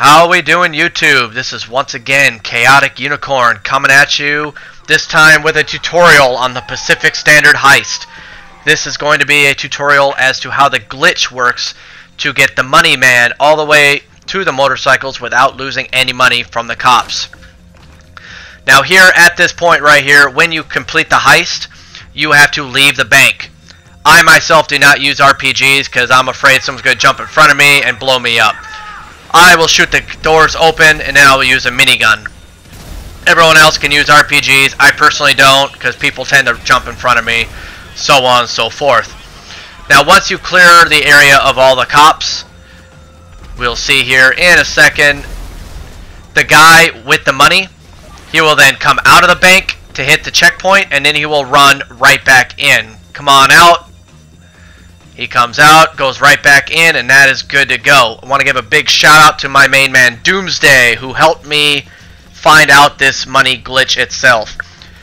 How we doing, YouTube? This is once again Chaotic Unicorn coming at you, this time with a tutorial on the Pacific Standard Heist. This is going to be a tutorial as to how the glitch works to get the money man all the way to the motorcycles without losing any money from the cops. Now here at this point right here, when you complete the heist, you have to leave the bank. I myself do not use RPGs because I'm afraid someone's going to jump in front of me and blow me up. I will shoot the doors open and then I will use a minigun. Everyone else can use RPGs. I personally don't because people tend to jump in front of me, so on and so forth. Now once you clear the area of all the cops, we'll see here in a second, the guy with the money, he will then come out of the bank to hit the checkpoint and then he will run right back in. Come on out. He comes out, goes right back in, and that is good to go. I want to give a big shout out to my main man Doomsday, who helped me find out this money glitch itself.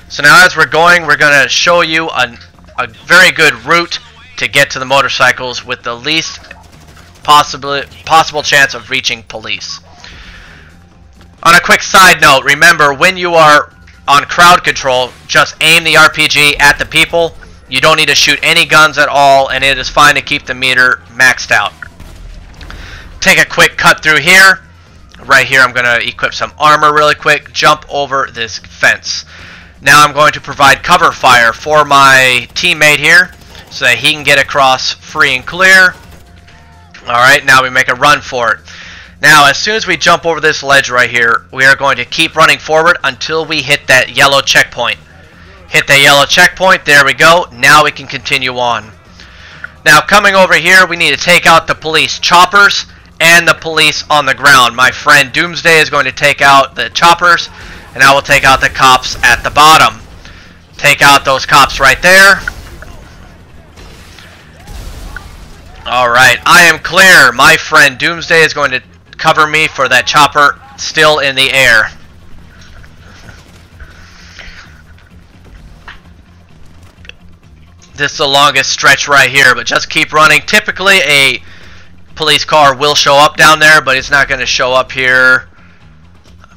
So now as we're going to show you a very good route to get to the motorcycles with the least possible chance of reaching police. On a quick side note, remember when you are on crowd control, just aim the RPG at the people. You don't need to shoot any guns at all, and it is fine to keep the meter maxed out. Take a quick cut through here. Right here I'm going to equip some armor really quick, jump over this fence. Now I'm going to provide cover fire for my teammate here so that he can get across free and clear. Alright, now we make a run for it. Now as soon as we jump over this ledge right here, we are going to keep running forward until we hit that yellow checkpoint. Hit the yellow checkpoint, there we go. Now we can continue on. Now coming over here, we need to take out the police choppers and the police on the ground. My friend Doomsday is going to take out the choppers, and I will take out the cops at the bottom. Take out those cops right there. Alright, I am clear. My friend Doomsday is going to cover me for that chopper still in the air. This is the longest stretch right here, but just keep running. Typically a police car will show up down there, but it's not going to show up here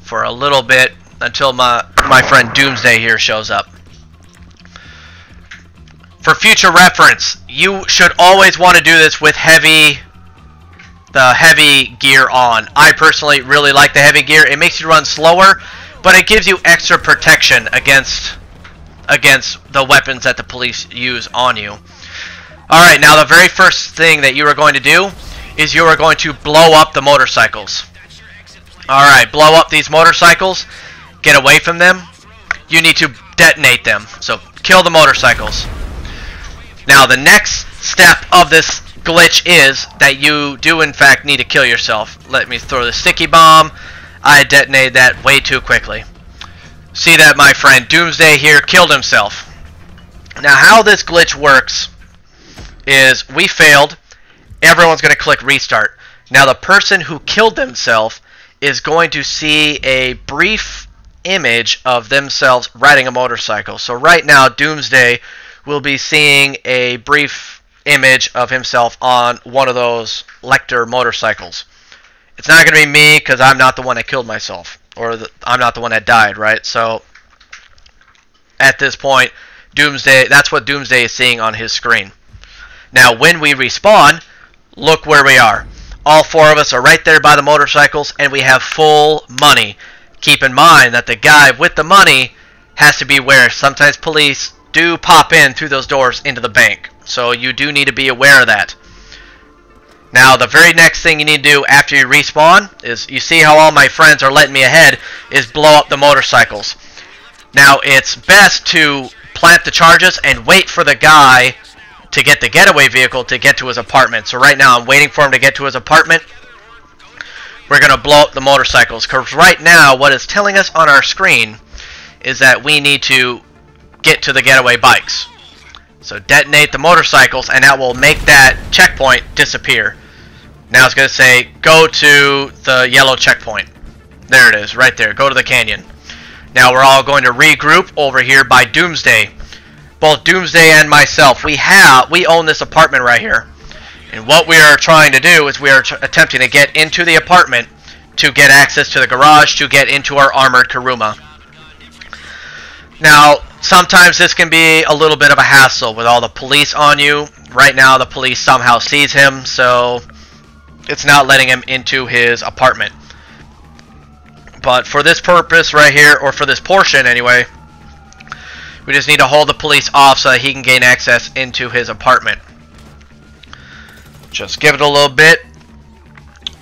for a little bit until my friend Doomsday here shows up. For future reference, you should always want to do this with the heavy gear on. I personally really like the heavy gear. It makes you run slower, but it gives you extra protection against the weapons that the police use on you. Alright, now the very first thing that you are going to do is you are going to blow up the motorcycles. Alright, blow up these motorcycles. Get away from them. You need to detonate them. So kill the motorcycles. Now the next step of this glitch is that you do in fact need to kill yourself. Let me throw the sticky bomb. I detonated that way too quickly. See that my friend Doomsday here killed himself. Now how this glitch works is we failed. Everyone's going to click restart. Now the person who killed themselves is going to see a brief image of themselves riding a motorcycle. So right now Doomsday will be seeing a brief image of himself on one of those Lecter motorcycles. It's not going to be me because I'm not the one that killed myself. Or I'm not the one that died, right? So at this point, Doomsday, that's what Doomsday is seeing on his screen. Now when we respawn, look where we are. All four of us are right there by the motorcycles and we have full money. Keep in mind that the guy with the money has to be aware. Sometimes police do pop in through those doors into the bank. So you do need to be aware of that. Now the very next thing you need to do after you respawn is, you see how all my friends are letting me ahead, is blow up the motorcycles. Now it's best to plant the charges and wait for the guy to get the getaway vehicle to get to his apartment. So right now I'm waiting for him to get to his apartment. We're going to blow up the motorcycles because right now what it's telling us on our screen is that we need to get to the getaway bikes. So detonate the motorcycles and that will make that checkpoint disappear. Now it's going to say, go to the yellow checkpoint. There it is, right there. Go to the canyon. Now we're all going to regroup over here by Doomsday. Both Doomsday and myself, we own this apartment right here. And what we are trying to do is we are attempting to get into the apartment to get access to the garage to get into our armored Kuruma. Now, sometimes this can be a little bit of a hassle with all the police on you. Right now, the police somehow sees him, so it's not letting him into his apartment. But for this purpose right here, or for this portion anyway, we just need to hold the police off so that he can gain access into his apartment. Just give it a little bit.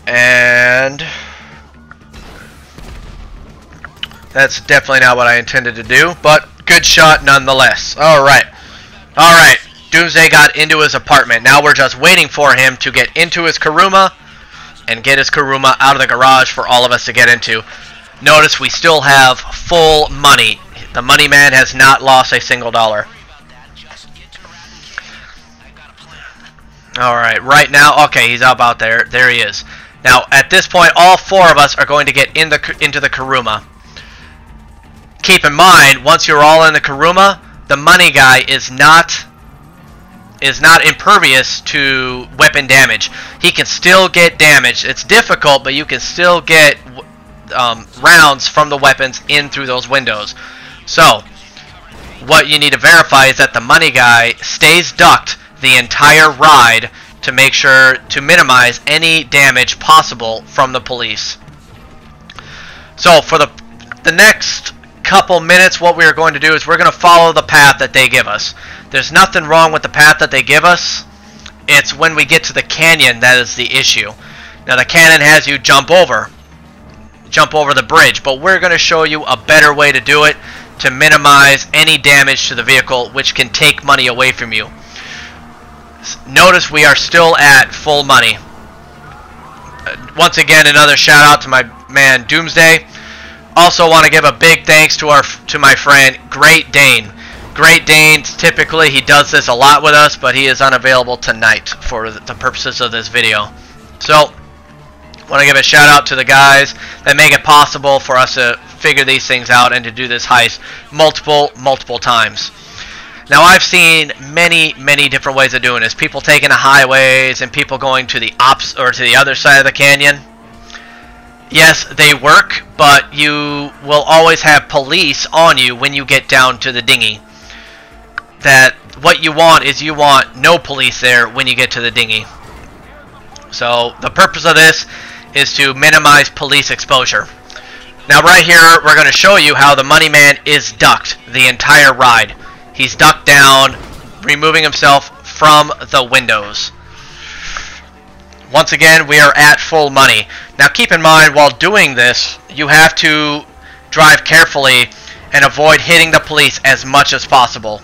And that's definitely not what I intended to do, but good shot nonetheless. Alright. Alright. Doomsday got into his apartment. Now we're just waiting for him to get into his Kuruma and get his Kuruma out of the garage for all of us to get into. Notice we still have full money. The money man has not lost a single dollar. Alright, right now, okay, he's up out there. There he is. Now, at this point, all four of us are going to get into the Kuruma. Keep in mind, once you're all in the Kuruma, the money guy is not impervious to weapon damage. He can still get damaged. It's difficult, but you can still get rounds from the weapons in through those windows. So, what you need to verify is that the money guy stays ducked the entire ride to make sure to minimize any damage possible from the police. So, for the next couple minutes, what we're going to do is we're going to follow the path that they give us. There's nothing wrong with the path that they give us. It's when we get to the canyon that is the issue. Now, the canyon has you jump over the bridge, but we're going to show you a better way to do it to minimize any damage to the vehicle, which can take money away from you. Notice we are still at full money. Once again, another shout out to my man Doomsday. Also want to give a big thanks to my friend Great Dane. Great Dane, typically he does this a lot with us, but he is unavailable tonight for the purposes of this video. So, want to give a shout out to the guys that make it possible for us to figure these things out and to do this heist multiple times. Now, I've seen many different ways of doing this. People taking the highways and people going to the other side of the canyon. Yes, they work, but you will always have police on you when you get down to the dinghy. That what you want is you want no police there when you get to the dinghy. So the purpose of this is to minimize police exposure. Now right here, we're going to show you how the money man is ducked the entire ride. He's ducked down, removing himself from the windows. Once again, we are at full money. Now keep in mind, while doing this, you have to drive carefully and avoid hitting the police as much as possible.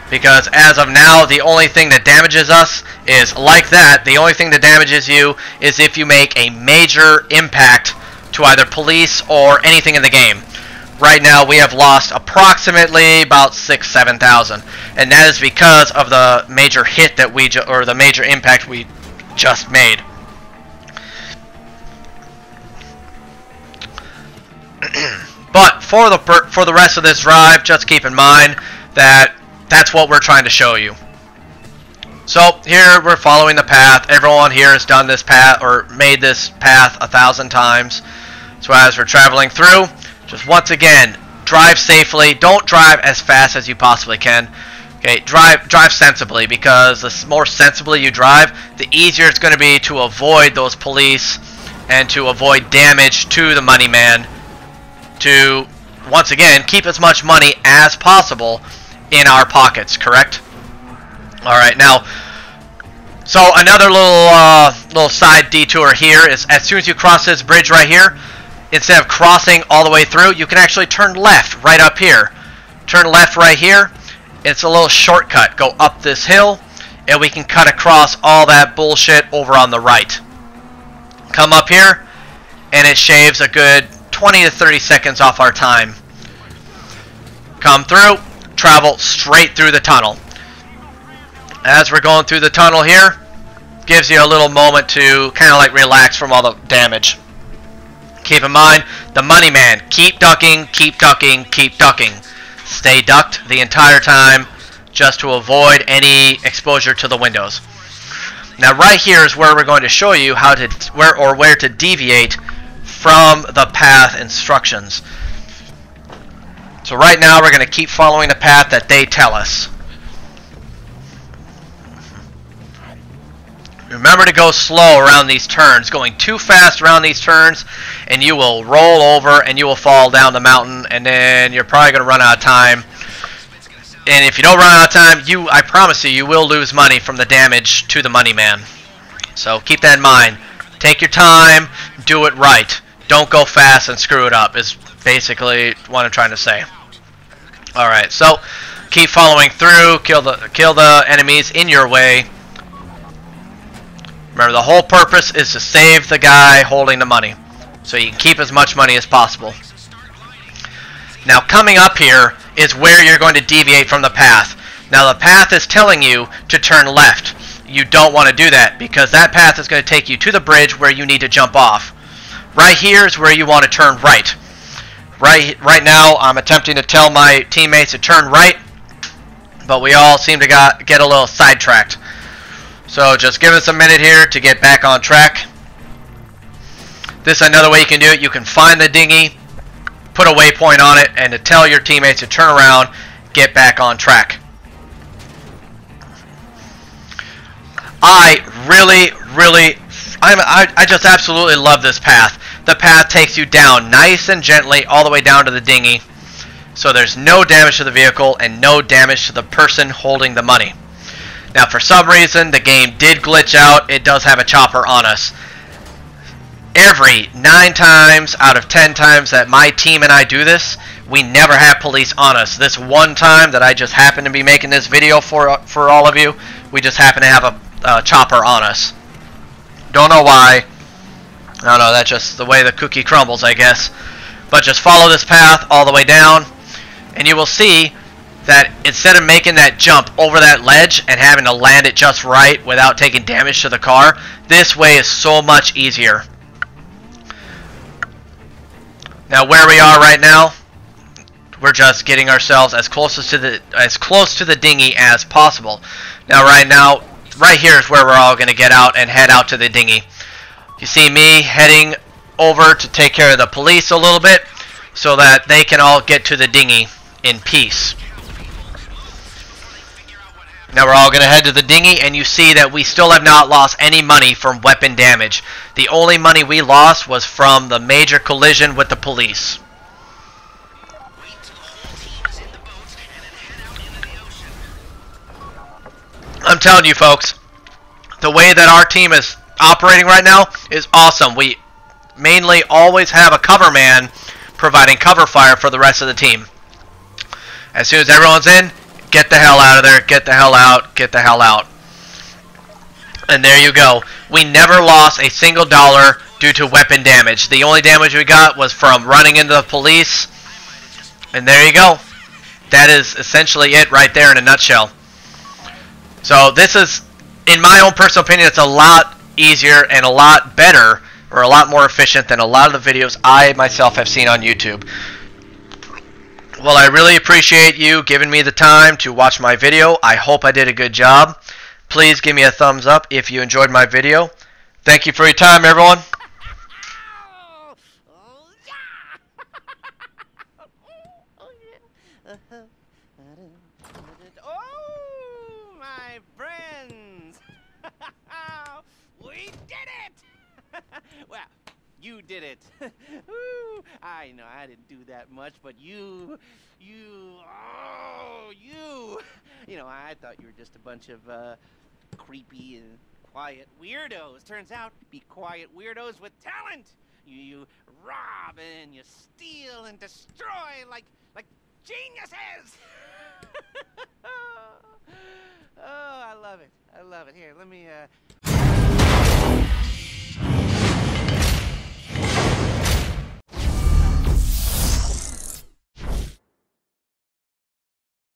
Because as of now, the only thing that damages us is like that. The only thing that damages you is if you make a major impact to either police or anything in the game. Right now, we have lost approximately about 6,000-7,000, and that is because of the major hit that or the major impact we just made. But for the rest of this drive, just keep in mind that that's what we're trying to show you. So here we're following the path. Everyone here has done this path or made this path 1,000 times. So as we're traveling through, just once again, drive safely. Don't drive as fast as you possibly can. Okay, drive sensibly, because the more sensibly you drive, the easier it's going to be to avoid those police and to avoid damage to the money man. To once again keep as much money as possible in our pockets. Correct? All right, now. So another little side detour here is as soon as you cross this bridge right here, instead of crossing all the way through, you can actually turn left right up here. Turn left right here. It's a little shortcut. Go up this hill, and we can cut across all that bullshit over on the right. Come up here, and it shaves a good 20 to 30 seconds off our time. Come through, travel straight through the tunnel. As we're going through the tunnel here, gives you a little moment to kind of like relax from all the damage. Keep in mind, the money man, keep ducking, keep ducking, keep ducking. Stay ducked the entire time just to avoid any exposure to the windows. Now right here is where we're going to show you how to where to deviate from the path instructions. So right now we're going to keep following the path that they tell us. Remember to go slow around these turns. Going too fast around these turns and you will roll over and you will fall down the mountain, and then you're probably going to run out of time. And if you don't run out of time, I promise you will lose money from the damage to the money man. So keep that in mind. Take your time, do it right. Don't go fast and screw it up is basically what I'm trying to say. Alright, so keep following through, kill the enemies in your way. Remember, the whole purpose is to save the guy holding the money, so you can keep as much money as possible. Now coming up here is where you're going to deviate from the path. Now the path is telling you to turn left. You don't want to do that because that path is going to take you to the bridge where you need to jump off. Right here is where you want to turn right. Right now I'm attempting to tell my teammates to turn right, but we all seem to get a little sidetracked. So just give us a minute here to get back on track. This is another way you can do it. You can find the dinghy, put a waypoint on it, and to tell your teammates to turn around, get back on track. I just absolutely love this path. The path takes you down nice and gently all the way down to the dinghy, so there's no damage to the vehicle and no damage to the person holding the money. Now for some reason the game did glitch out. It does have a chopper on us. Every 9 times out of 10 times that my team and I do this, we never have police on us. This one time that I just happen to be making this video for all of you, we just happen to have a chopper on us. Don't know why. I don't know, that's just the way the cookie crumbles, I guess. But just follow this path all the way down, and you will see that instead of making that jump over that ledge and having to land it just right without taking damage to the car, this way is so much easier. Now where we are right now, we're just getting ourselves as close to the dinghy as possible. Now right here is where we're all going to get out and head out to the dinghy. You see me heading over to take care of the police a little bit so that they can all get to the dinghy in peace. Now we're all going to head to the dinghy, and you see that we still have not lost any money from weapon damage. The only money we lost was from the major collision with the police. I'm telling you folks, the way that our team is operating right now is awesome. We mainly always have a cover man providing cover fire for the rest of the team. As soon as everyone's in, get the hell out of there, get the hell out, get the hell out. And there you go. We never lost a single dollar due to weapon damage. The only damage we got was from running into the police. And there you go. That is essentially it right there in a nutshell. So this is, in my own personal opinion, it's a lot easier and a lot better, or a lot more efficient than a lot of the videos I myself have seen on YouTube. Well, I really appreciate you giving me the time to watch my video. I hope I did a good job. Please give me a thumbs up if you enjoyed my video. Thank you for your time, everyone. Oh, my friends! We did it! Well, you did it. Ooh, I know I didn't do that much, but you, you know, I thought you were just a bunch of creepy and quiet weirdos. Turns out, be quiet weirdos with talent. You rob and you steal and destroy like geniuses. Oh, I love it. I love it. Here, let me